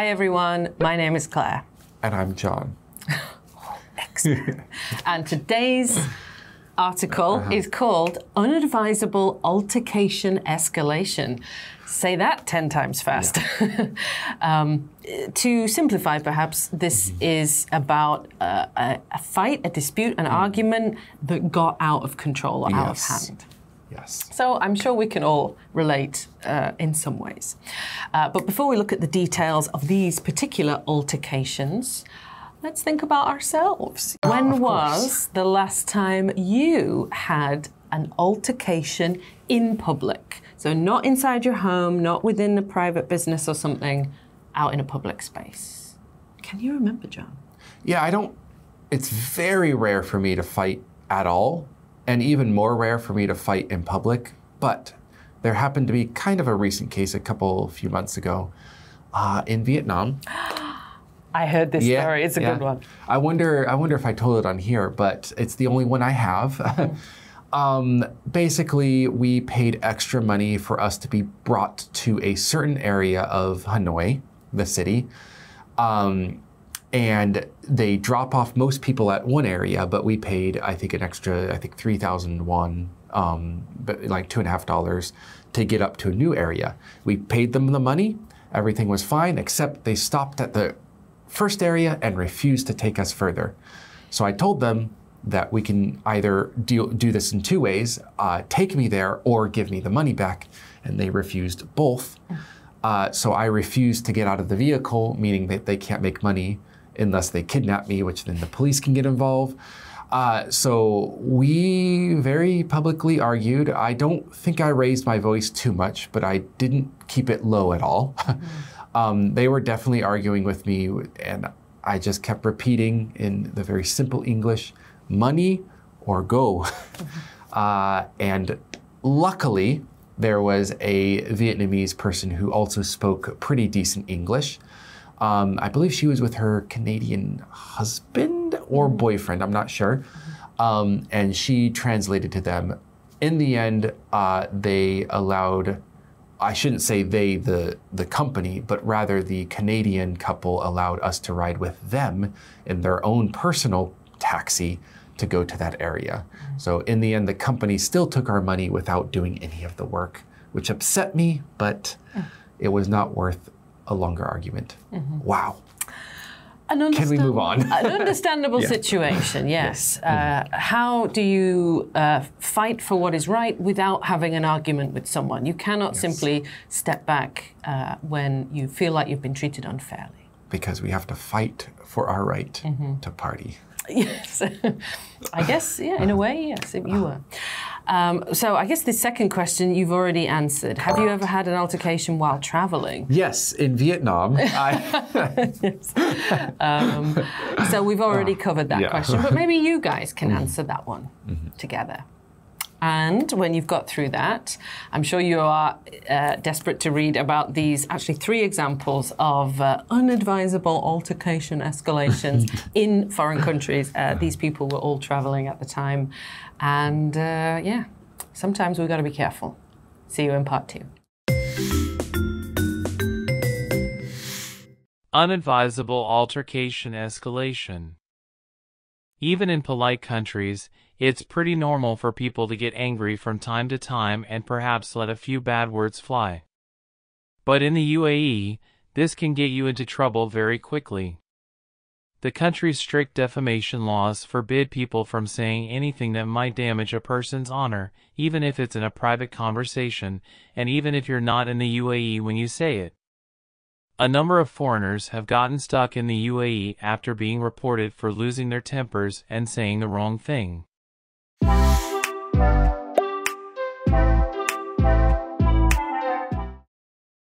Hi everyone, my name is Claire. And I'm John. Excellent. And today's article is called Unadvisable Altercation Escalation. Say that 10 times fast. Yeah. To simplify, perhaps, this is about a fight, a dispute, an argument that got out of control or out of hand. Yes. So I'm sure we can all relate in some ways. But before we look at the details of these particular altercations, let's think about ourselves. When was the last time you had an altercation in public? So not inside your home, not within a private business or something, out in a public space. Can you remember, John? Yeah, it's very rare for me to fight at all, and even more rare for me to fight in public. But there happened to be kind of a recent case a few months ago in Vietnam. I heard this story. It's a good one. I wonder if I told it on here, but it's the only one I have. Basically, we paid extra money for us to be brought to a certain area of Hanoi, the city. And they drop off most people at one area, but we paid, I think, an extra, 3,000 won, but like $2.50 to get up to a new area. We paid them the money. Everything was fine, except they stopped at the first area and refused to take us further. So I told them that we can either do this in two ways, take me there or give me the money back, and they refused both. So I refused to get out of the vehicle, meaning that they can't make money unless they kidnap me, which then the police can get involved. So we very publicly argued. I don't think I raised my voice too much, but I didn't keep it low at all. They were definitely arguing with me, and I just kept repeating in the very simple English, money or go. And luckily, there was a Vietnamese person who also spoke pretty decent English. I believe she was with her Canadian husband or boyfriend, I'm not sure. And she translated to them. In the end, they allowed, I shouldn't say they, the company, but rather the Canadian couple allowed us to ride with them in their own personal taxi to go to that area. So in the end, the company still took our money without doing any of the work, which upset me, but it was not worth a longer argument. Wow. Can we move on? An understandable situation, yes. How do you fight for what is right without having an argument with someone? You cannot simply step back when you feel like you've been treated unfairly. Because we have to fight for our right to party. Yes, I guess, yeah, in a way, yes, you were. So I guess the second question you've already answered. Have you ever had an altercation while traveling? Yes, in Vietnam. Yes. So we've already covered that question, but maybe you guys can answer that one together. And when you've got through that, I'm sure you are desperate to read about these, actually 3 examples of unadvisable altercation escalations in foreign countries. These people were all traveling at the time. And yeah, sometimes we've got to be careful. See you in part 2. Unadvisable altercation escalation. Even in polite countries, it's pretty normal for people to get angry from time to time and perhaps let a few bad words fly. But in the UAE, this can get you into trouble very quickly. The country's strict defamation laws forbid people from saying anything that might damage a person's honor, even if it's in a private conversation, and even if you're not in the UAE when you say it. A number of foreigners have gotten stuck in the UAE after being reported for losing their tempers and saying the wrong thing.